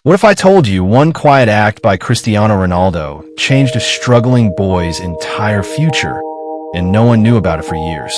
What if I told you one quiet act by Cristiano Ronaldo changed a struggling boy's entire future, and no one knew about it for years?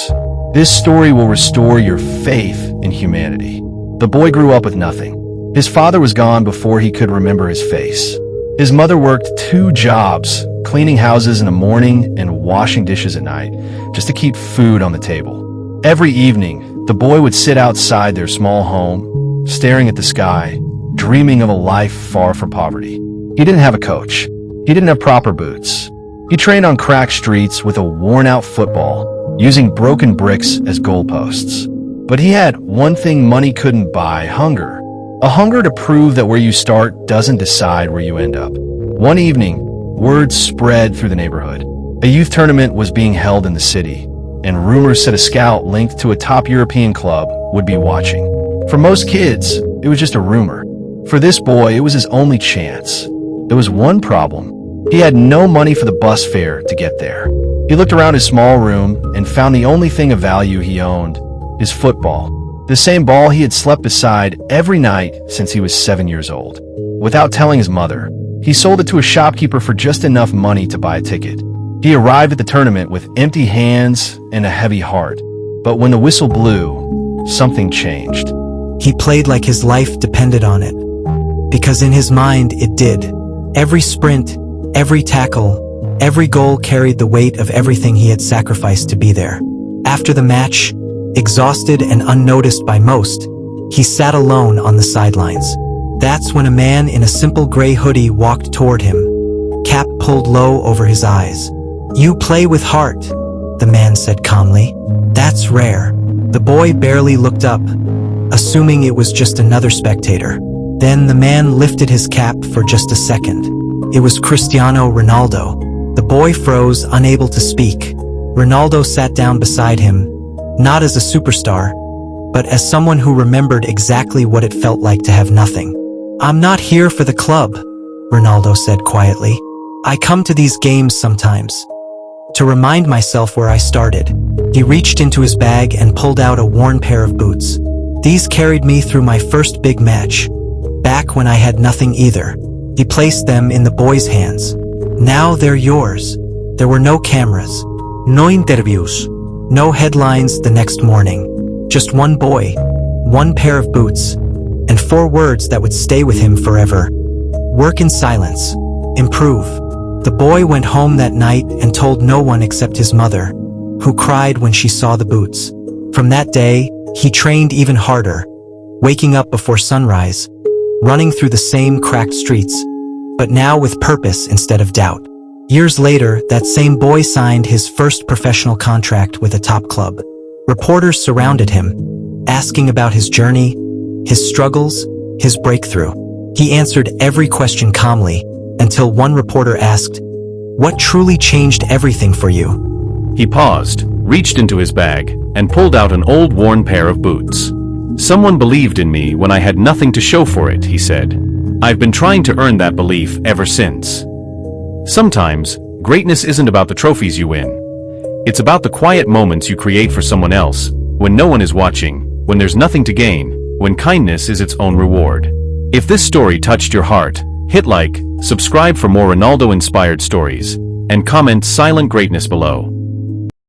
This story will restore your faith in humanity. The boy grew up with nothing. His father was gone before he could remember his face. His mother worked 2 jobs, cleaning houses in the morning and washing dishes at night, just to keep food on the table. Every evening, the boy would sit outside their small home, staring at the sky, dreaming of a life far from poverty. He didn't have a coach. He didn't have proper boots. He trained on cracked streets with a worn-out football, using broken bricks as goalposts. But he had one thing money couldn't buy: hunger. A hunger to prove that where you start doesn't decide where you end up. One evening, word spread through the neighborhood. A youth tournament was being held in the city, and rumors said a scout linked to a top European club would be watching. For most kids, it was just a rumor. For this boy, it was his only chance. There was one problem. He had no money for the bus fare to get there. He looked around his small room and found the only thing of value he owned: his football. The same ball he had slept beside every night since he was 7 years old. Without telling his mother, he sold it to a shopkeeper for just enough money to buy a ticket. He arrived at the tournament with empty hands and a heavy heart. But when the whistle blew, something changed. He played like his life depended on it. Because in his mind, it did. Every sprint, every tackle, every goal carried the weight of everything he had sacrificed to be there. After the match, exhausted and unnoticed by most, he sat alone on the sidelines. That's when a man in a simple gray hoodie walked toward him, cap pulled low over his eyes. "You play with heart," the man said calmly. "That's rare." The boy barely looked up, assuming it was just another spectator. Then the man lifted his cap for just a second. It was Cristiano Ronaldo. The boy froze, unable to speak. Ronaldo sat down beside him, not as a superstar, but as someone who remembered exactly what it felt like to have nothing. "I'm not here for the club," Ronaldo said quietly. "I come to these games sometimes to remind myself where I started." He reached into his bag and pulled out a worn pair of boots. "These carried me through my first big match, back when I had nothing either." He placed them in the boy's hands. "Now they're yours." There were no cameras, no interviews, no headlines the next morning. Just one boy, one pair of boots, and 4 words that would stay with him forever. Work in silence. Improve. The boy went home that night and told no one except his mother, who cried when she saw the boots. From that day, he trained even harder, waking up before sunrise, running through the same cracked streets, but now with purpose instead of doubt. Years later, that same boy signed his first professional contract with a top club. Reporters surrounded him, asking about his journey, his struggles, his breakthrough. He answered every question calmly, until one reporter asked, "What truly changed everything for you?" He paused, reached into his bag, and pulled out an old worn pair of boots. "Someone believed in me when I had nothing to show for it," he said. "I've been trying to earn that belief ever since." Sometimes, greatness isn't about the trophies you win. It's about the quiet moments you create for someone else, when no one is watching, when there's nothing to gain, when kindness is its own reward. If this story touched your heart, hit like, subscribe for more Ronaldo-inspired stories, and comment silent greatness below.